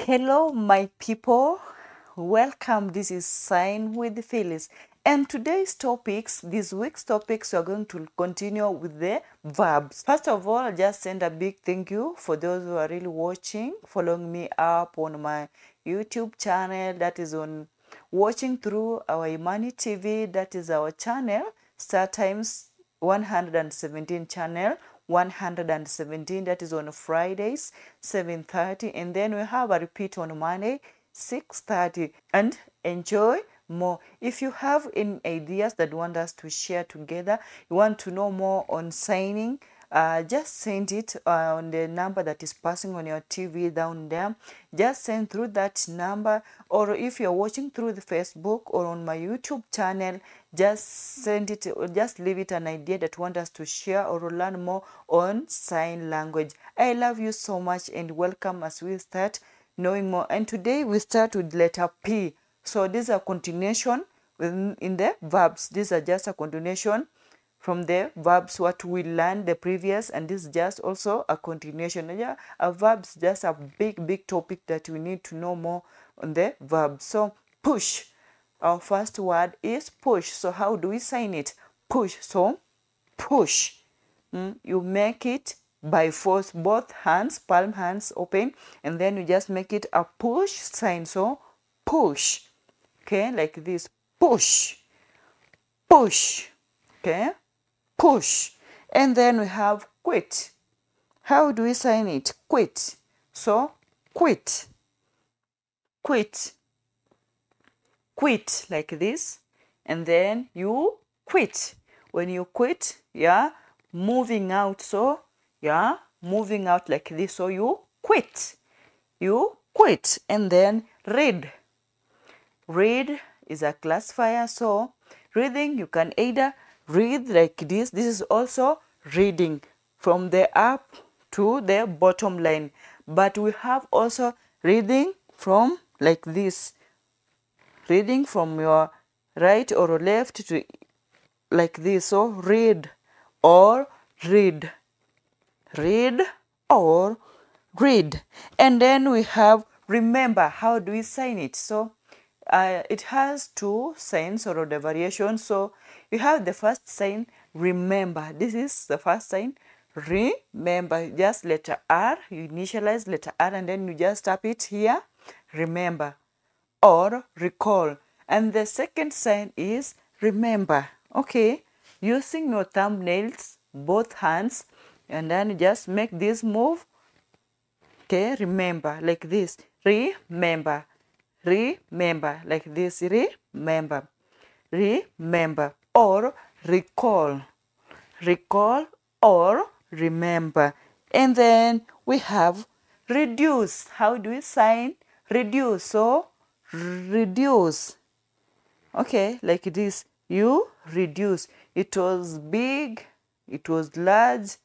Hello, my people. Welcome. This is Sign with Phylis. And today's topics, this week's topics, we are going to continue with the verbs. First of all, I'll just send a big thank you for those who are really watching, following me up on my YouTube channel, that is on watching through our Imani TV, that is our channel, Star Times 117 channel. 117, that is on Fridays 7:30, and then we have a repeat on Monday 6:30. And enjoy more. If you have any ideas that you want us to share together, you want to know more on signing, just send it on the number that is passing on your TV down there. Just send through that number, or if you're watching through the Facebook or on my YouTube channel, just send it, or just leave it an idea that you want us to share or learn more on sign language. I love you so much and welcome as we start knowing more. And today we start with letter P. So these are continuation in the verbs. These are just a continuation from the verbs what we learned the previous, and this is just also a continuation. Yeah, a verbs just a big topic that we need to know more on the verbs. So push, our first word is push. So how do we sign it? Push. So push, you make it by force, both hands, palm hands open, and then you just make it a push sign. So push, okay, like this. Push, push, okay, push. And then we have quit. How do we sign it? Quit. So quit, quit, quit, like this. And then you quit. When you quit, yeah, moving out. So yeah, moving out like this. So you quit, you quit. And then read. Read is a classifier. So reading, you can either read like this. This is also reading from the up to the bottom line. But we have also reading from like this. Reading from your right or left to like this. So read or read. Read or read. And then we have remember. How do we sign it? So it has two signs or the variations. So you have the first sign, remember. This is the first sign, remember. Just letter R, you initialize letter R and then you just tap it here, remember or recall. And the second sign is remember. Okay, using your thumbnails, both hands, and then you just make this move. Okay, remember, like this. Remember, remember, like this. Remember, remember, or recall, recall or remember. And then we have reduce. How do we sign reduce? So reduce, okay, like this. You reduce. It was big, it was large,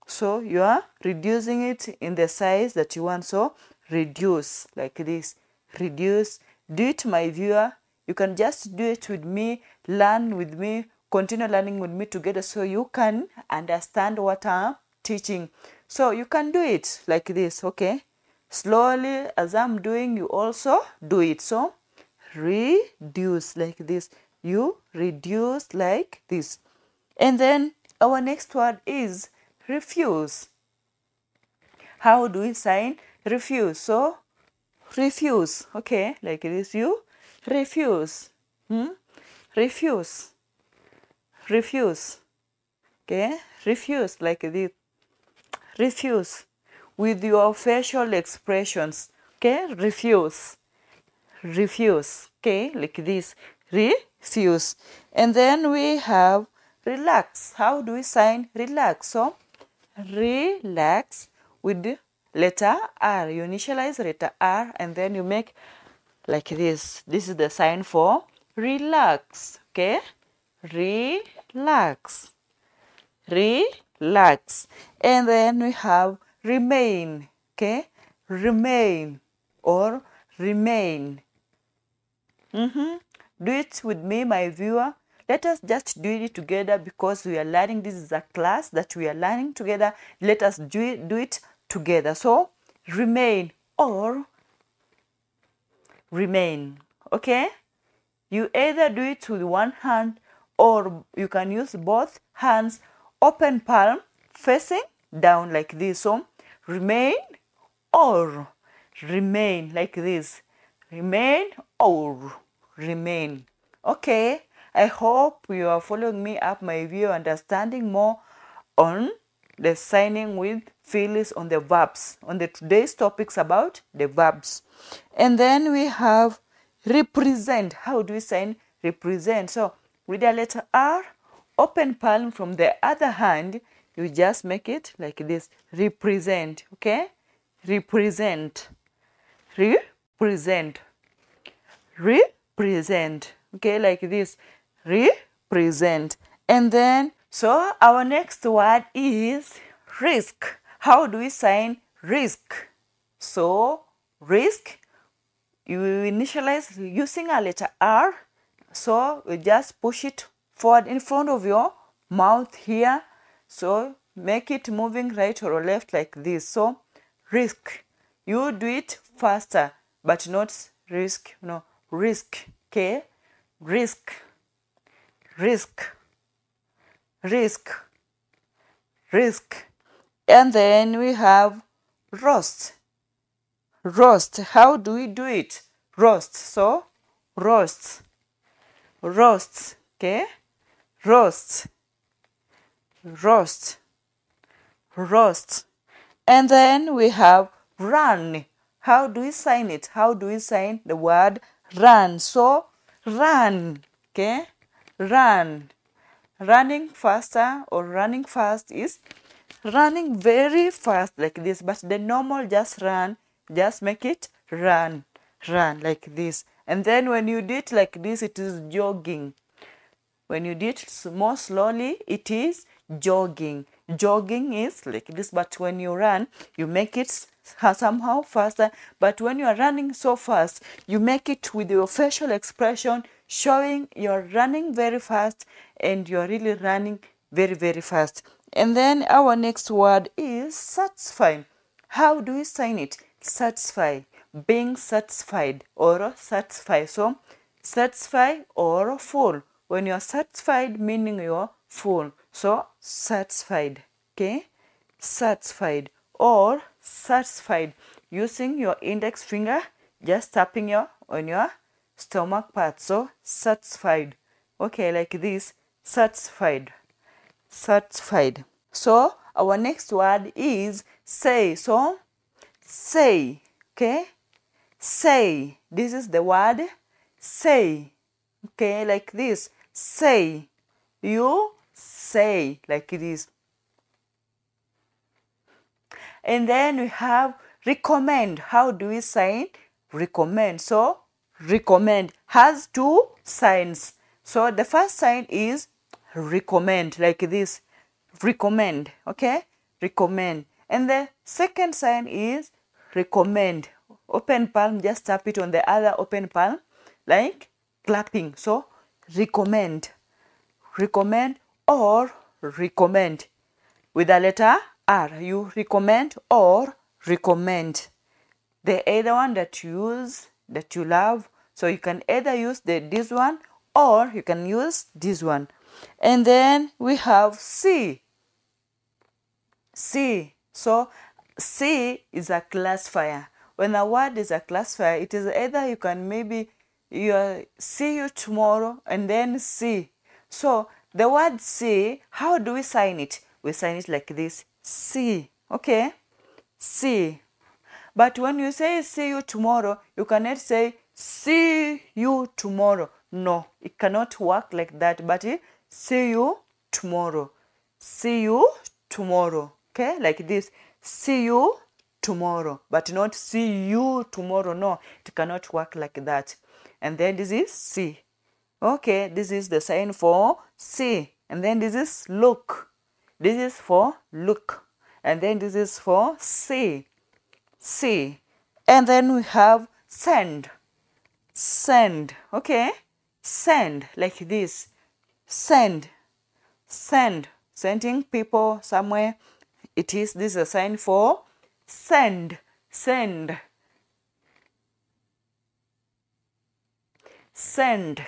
so you are reducing it in the size that you want. So reduce, like this. Reduce. Do it, my viewer. You can just do it with me, learn with me, continue learning with me together so you can understand what I'm teaching. So you can do it like this, okay? Slowly, as I'm doing, you also do it. So reduce, like this. You reduce like this. And then our next word is refuse. How do we sign refuse? So refuse, okay, like this. You refuse, refuse, refuse, okay, refuse, like this. Refuse with your facial expressions, okay, refuse, refuse, okay, like this. Refuse. And then we have relax. How do we sign relax? So relax with letter R. You initialize letter R and then you make like this. This is the sign for relax, okay? Relax, relax. And then we have remain, okay? Remain or remain. Do it with me, my viewer. Let us just do it together because we are learning. This is a class that we are learning together. Let us do it together. So remain or remain. Okay, you either do it with one hand or you can use both hands, open palm facing down like this. So remain or remain like this. Remain or remain. Okay, I hope you are following me up my video, understanding more on the signing with Phylis on the verbs, on the today's topics about the verbs. And then we have represent. How do we sign represent? So with the letter R, open palm from the other hand, you just make it like this. Represent. Okay, represent, represent, represent. Okay, like this. Represent. And then, so our next word is risk. How do we sign risk? So risk, you initialize using a letter R. So you just push it forward in front of your mouth here. So make it moving right or left like this. So risk, you do it faster, but not risk. No, risk. Okay, risk, risk, risk, risk. And then we have roast. Roast. How do we do it? Roast. So roast, roast. Okay, roast, roast, roast. And then we have run. How do we sign it? How do we sign the word run? So run. Okay, run. Running faster or running fast is running very fast like this, but the normal just run, just make it run, run like this. And then when you do it like this, it is jogging. When you do it more slowly, it is jogging. Jogging is like this, but when you run, you make it somehow faster. But when you are running so fast, you make it with your facial expression showing you're running very fast and you're really running very, very fast. And then our next word is satisfy. How do we sign it? Satisfy, being satisfied or satisfy. So satisfy or full. When you're satisfied, meaning you're full. So satisfied. Okay, satisfied or satisfied. Using your index finger, just tapping on your stomach part. So satisfied. Okay, like this. Satisfied, satisfied. So our next word is say. So say. Okay, say. This is the word say. Okay, like this. Say. You say like this. And then we have recommend. How do we sign recommend? So recommend has two signs. So the first sign is recommend like this. Recommend. Okay, recommend. And the second sign is recommend. Open palm, just tap it on the other open palm like clapping. So recommend, recommend or recommend with the letter R. You recommend or recommend. The either one that you use, that you love. So you can either use this one or you can use this one. And then we have see. See. So see is a classifier. When a word is a classifier, it is either you can maybe see you tomorrow and then see. So the word see, how do we sign it? We sign it like this. See. Okay? See. But when you say see you tomorrow, you cannot say see you tomorrow. No, it cannot work like that. But see you tomorrow. See you tomorrow. Okay? Like this. See you tomorrow. But not see you tomorrow. No, it cannot work like that. And then this is see. Okay, this is the sign for see. And then this is look. This is for look. And then this is for see. See. And then we have send. Send. Okay? Send. Like this. Send. Send. Sending people somewhere. This is a sign for send. Send. send,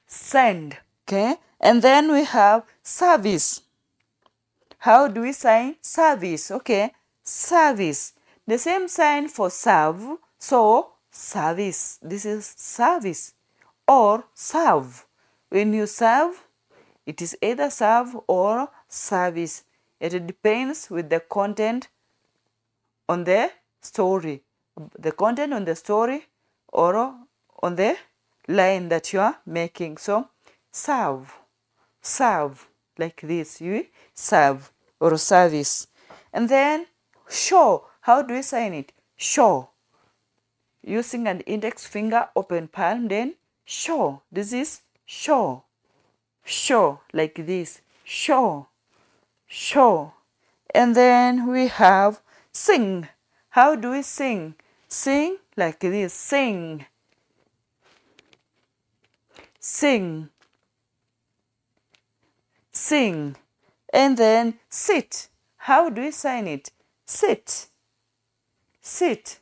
send, okay? And then we have service. How do we sign service? Okay, service. The same sign for serve, so service. This is service or serve. When you serve, it is either serve or service. It depends with the content on the story. The content on the story or on the line that you are making. So, serve, serve, like this. You serve or service. And then show. How do we sign it? Show. Using an index finger, open palm, then show. This is show. Show, like this. Show. Show. And then we have sing. How do we sing? Sing like this. Sing. Sing. Sing. And then sit. How do we sign it? Sit. Sit.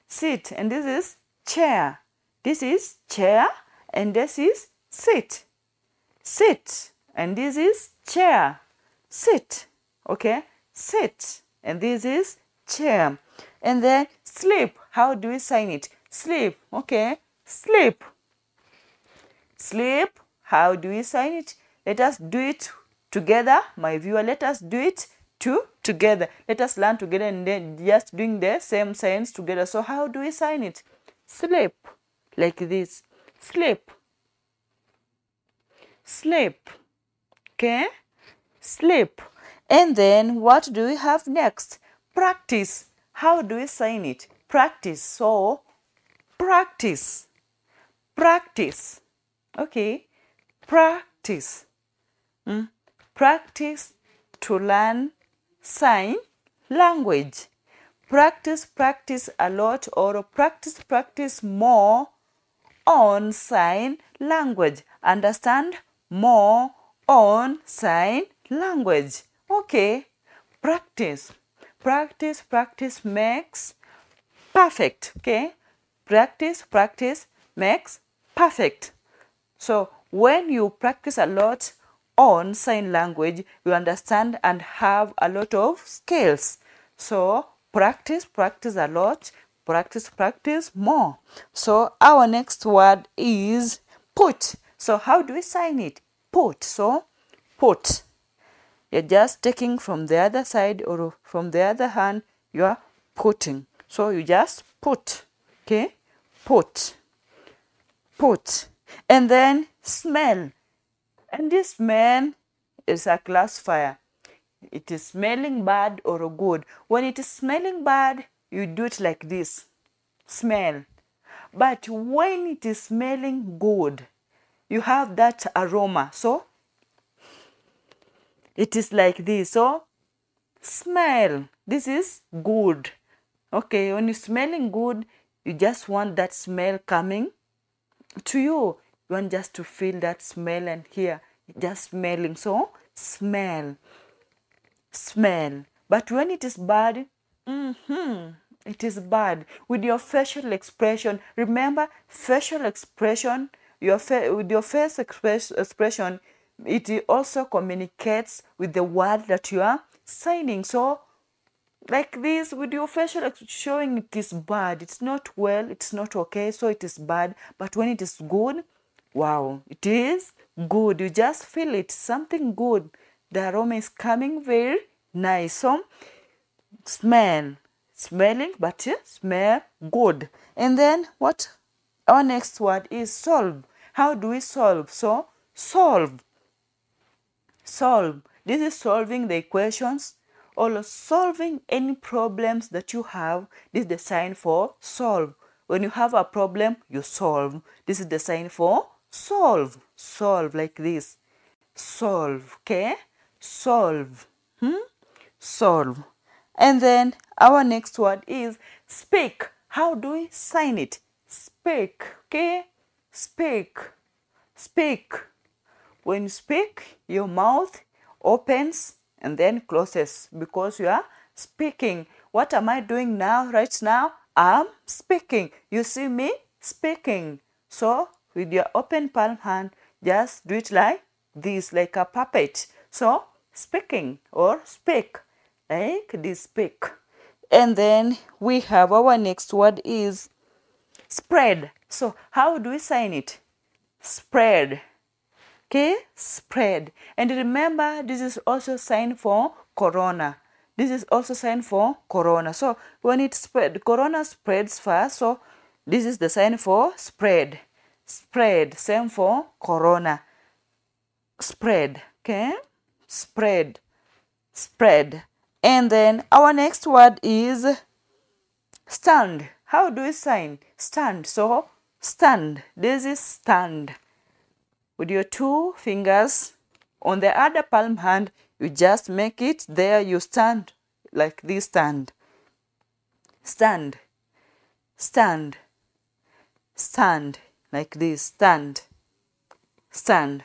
Sit. And this is chair. This is chair. And this is sit. Sit. And this is chair. Sit. Okay? Sit. And this is chair. And then sleep. How do we sign it? Sleep. Okay? Sleep. Sleep. How do we sign it? Let us do it together, my viewer. Let us do it together. Let us learn together and then just doing the same signs together. So how do we sign it? Sleep. Like this. Sleep. Sleep. Okay? Sleep. And then what do we have next? Practice. How do we sign it? Practice. So, practice. Practice. Okay? Practice. Practice to learn sign language. Practice, practice a lot, or practice more on sign language. Understand more on sign language. Okay. Practice. Practice, practice makes perfect. Okay. Practice, practice makes perfect. So when you practice a lot on sign language, you understand and have a lot of skills. So practice, practice a lot, practice more. So our next word is put. So how do we sign it? Put. So put. You're just taking from the other side or from the other hand, you are putting. So you just put. Okay? Put. Put. And then smell. And this smell is a classifier. It is smelling bad or good. When it is smelling bad, you do it like this. Smell. But when it is smelling good, you have that aroma. So it is like this. So smell. This is good. Okay, when you're smelling good, you just want that smell coming to you. You want just to feel that smell and hear just smelling. So smell. Smell. But when it is bad, it is bad. With your facial expression, remember facial expression, with your face expression, it also communicates with the word that you are signing. So like this, with your facial showing it is bad, it's not well, it's not okay, so it is bad. But when it is good, wow, it is good. You just feel it, something good. The aroma is coming very nice. So smell. Smelling, but smell good. And then what? Our next word is solve. How do we solve? So solve. Solve. This is solving the equations or solving any problems that you have. This is the sign for solve. When you have a problem, you solve. This is the sign for solve. Solve like this. Solve. Okay? Solve. Solve. And then our next word is speak. How do we sign it? Speak. Okay? Speak. Speak. When you speak, your mouth opens and then closes because you are speaking. What am I doing now? Right now, I'm speaking. You see me speaking. So with your open palm hand, just do it like this, like a puppet. So speaking or speak, like this, speak. And then we have our next word is spread. So how do we sign it? Spread. Okay, spread. And remember, this is also sign for corona. This is also sign for corona. So when it spread, corona spreads fast. So this is the sign for spread. Spread, same for corona. Spread. Okay, spread. Spread. And then our next word is stand. How do we sign? Stand. So stand. This is stand. With your two fingers on the other palm hand, you just make it there. You stand like this. Stand. Stand. Stand. Stand like this. Stand. Stand.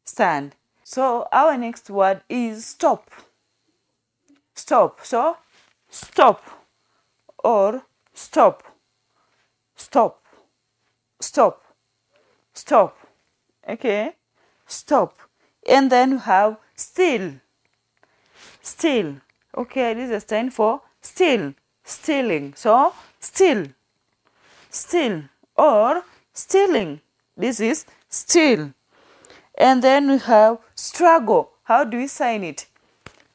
Stand. So our next word is stop. Stop. So stop or stop. Stop. Stop. Stop. Okay, stop. And then you have still. Still. Okay, this is a stand for still. Stealing. So still. Still or stealing. This is still. And then we have struggle. How do we sign it?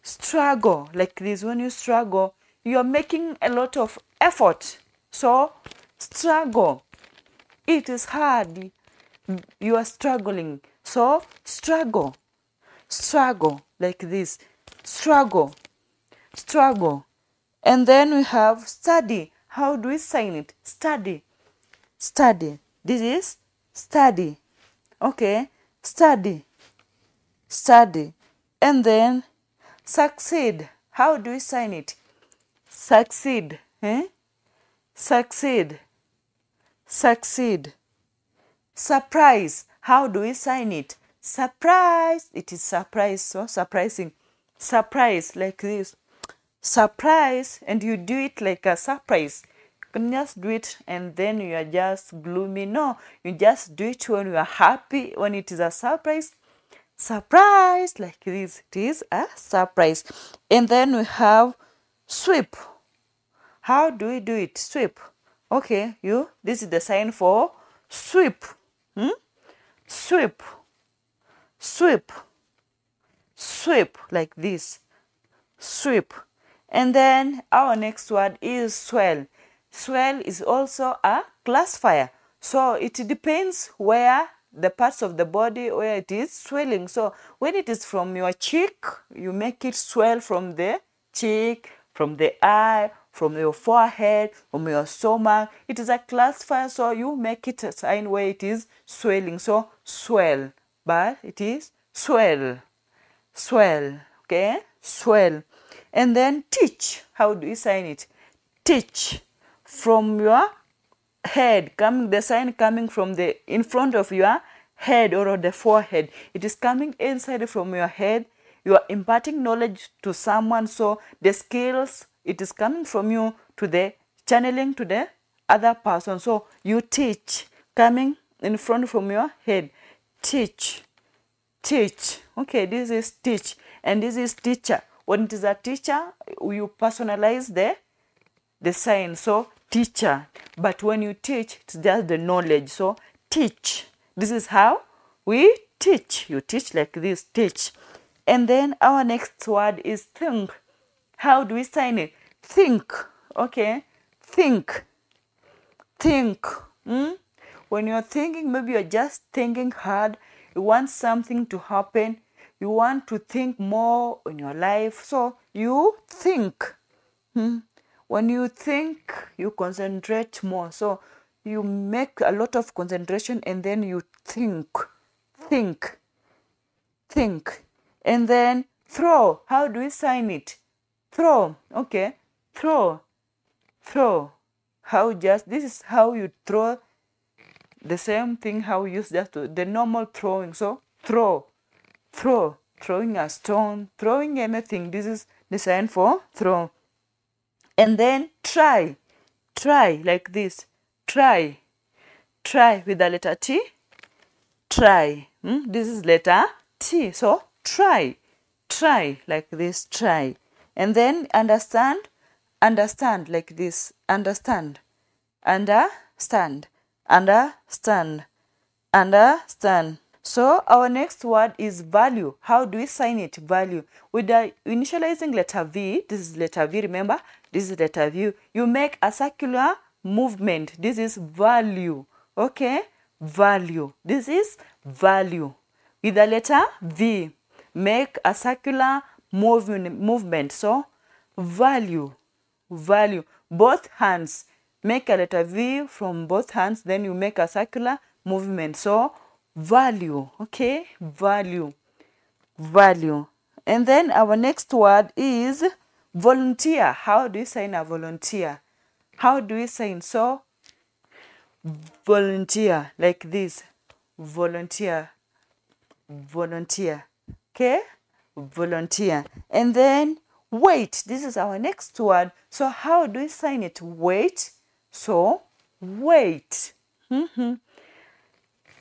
Struggle. Like this. When you struggle, you are making a lot of effort. So struggle. It is hard. You are struggling. So struggle. Struggle like this. Struggle. Struggle. And then we have study. How do we sign it? Study. Study. This is study. Okay. Study. Study. And then succeed. How do we sign it? Succeed. Succeed. Succeed. Surprise. How do we sign it? Surprise. It is surprise. So surprising. Surprise like this. Surprise. And you do it like a surprise. You can just do it and then you are just gloomy. No, you just do it when you are happy. When it is a surprise. Surprise like this. It is a surprise. And then we have sweep. How do we do it? Sweep. Okay, this is the sign for sweep. Sweep. Sweep. Sweep like this. Sweep. And then our next word is swell. Swell is also a classifier. So it depends where the parts of the body where it is swelling. So when it is from your cheek, you make it swell from the cheek, from the eye, from your forehead, from your stomach. It is a classifier, so you make it a sign where it is swelling. So swell, but it is swell. Swell. Okay, swell. And then teach. How do you sign it? Teach. From your head, the sign coming from the in front of your head or the forehead. It is coming inside from your head. You are imparting knowledge to someone, so the skills, it is coming from you to the channeling to the other person. So you teach, coming in front from your head. Teach. Teach. Okay, this is teach. And this is teacher. When it is a teacher, you personalize the sign. So teacher. But when you teach, it's just the knowledge. So teach. This is how we teach. You teach like this. Teach. And then our next word is think. How do we sign it? Think. Okay. Think. Think. When you're thinking, maybe you're just thinking hard. You want something to happen. You want to think more in your life. So you think. When you think, you concentrate more. So you make a lot of concentration and then you think. Think. Think. And then throw. How do we sign it? Throw. Okay. Throw. Throw. This is how you throw the same thing how you use just the normal throwing. So throw. Throw. Throwing a stone. Throwing anything. This is the sign for throw. And then try. try, like this. Try. Try with the letter T. Try. This is letter T. So try. Try, like this. Try. And then understand. Understand, like this. Understand. Understand. Understand. Understand. So our next word is value. How do we sign it? Value. With the initializing letter V, this is letter V, remember? This is letter V. You make a circular movement. This is value. Okay? Value. This is value. With the letter V, make a circular movement. So, value. Value. Both hands. Make a letter V from both hands. Then you make a circular movement. So, value. Okay? Value. Value. And then our next word is volunteer. How do you sign a volunteer? How do we sign? So, volunteer, like this. Volunteer. Volunteer. Okay? Volunteer. And then wait. This is our next word. So, how do we sign it? Wait. So, wait.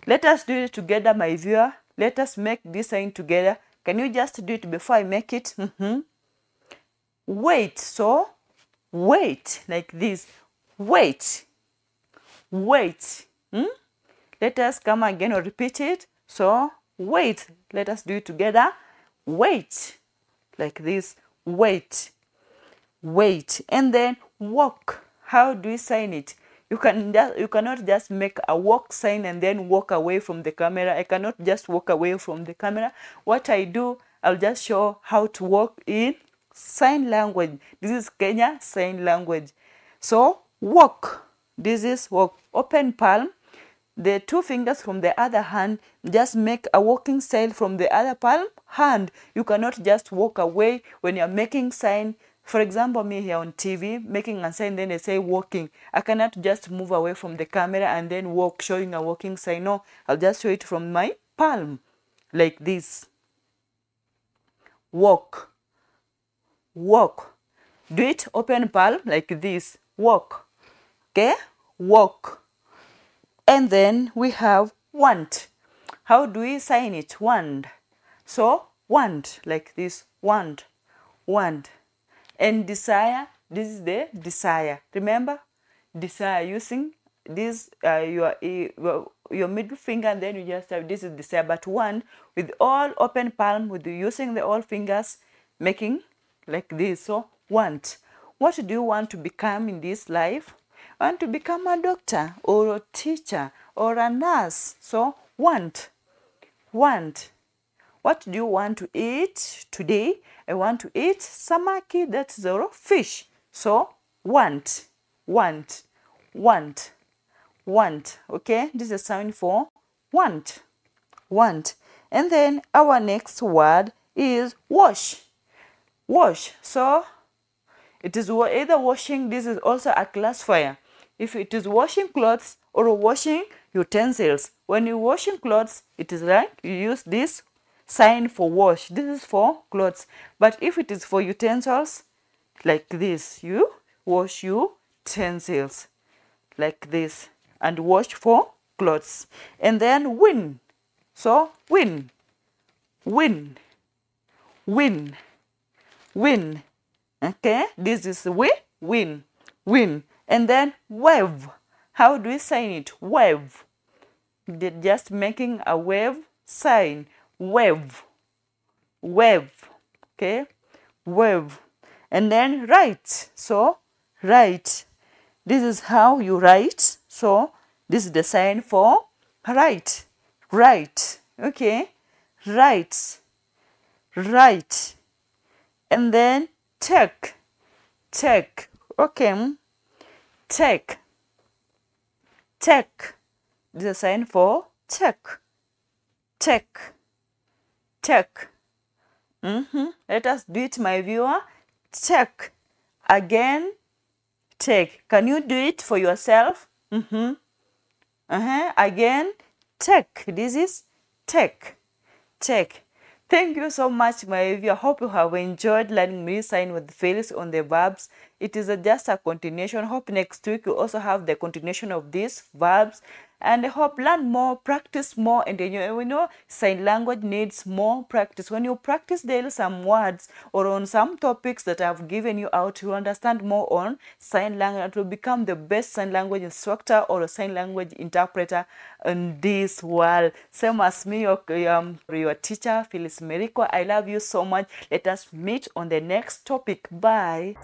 Let us do it together, my viewer. Let us make this sign together. Can you just do it before I make it? Wait. So, wait, like this. Wait. Wait. Let us come again or repeat it. So, wait. Let us do it together. Wait. Like this. Wait. Wait. And then walk. How do we sign it? You cannot just make a walk sign and then walk away from the camera. I cannot just walk away from the camera. What I do, I'll just show how to walk in sign language. This is Kenya sign language. So, walk. This is walk. Open palm. The two fingers from the other hand, just make a walking style from the other palm hand. You cannot just walk away when you're making sign. For example, me here on TV, making a sign, then they say walking. I cannot just move away from the camera and then walk, showing a walking sign. No, I'll just show it from my palm, like this. Walk. Walk. Do it open palm, like this. Walk. Okay? Walk. And then we have want. How do we sign it? Want. So, want, like this. Want. Want. And desire, this is the desire. Remember? Desire, using this, your middle finger, and then you just have, this is desire. But one, with all open palm, with using the all fingers, making like this. So, want. What do you want to become in this life? I want to become a doctor, or a teacher, or a nurse. So, want. Want. What do you want to eat today? I want to eat samaki, that's the fish. So, want. Want. Want. Want. Okay? This is a sound for want. Want. And then our next word is wash. Wash. So, it is either washing, this is also a classifier. If it is washing clothes or washing utensils. When you're washing clothes, it is like you use this sign for wash. This is for clothes. But if it is for utensils, like this, you wash utensils. Like this. And wash for clothes. And then win. So, win. Win. Win. Win. Okay? This is win. Win. And then wave. How do we sign it? Wave. They're just making a wave sign. Wave. Wave. Okay? Wave. And then write. So, write. This is how you write. So, this is the sign for write. Write. Okay? Write. Write. And then take. Take. Okay? Take. Take. This is a sign for take. Take. Take. Let us do it, my viewer. Take. Again. Take. Can you do it for yourself? Again. Take. This is take. Take. Thank you so much, my viewer. I hope you have enjoyed learning me sign with Phylis on the verbs. It is just a continuation. Hope next week you also have the continuation of these verbs. And I hope learn more, practice more, and we know sign language needs more practice. When you practice daily some words or on some topics that I've given you out, you understand more on sign language. It will become the best sign language instructor or a sign language interpreter in this world. Same as me, your teacher, Phylis Meriko. I love you so much. Let us meet on the next topic. Bye.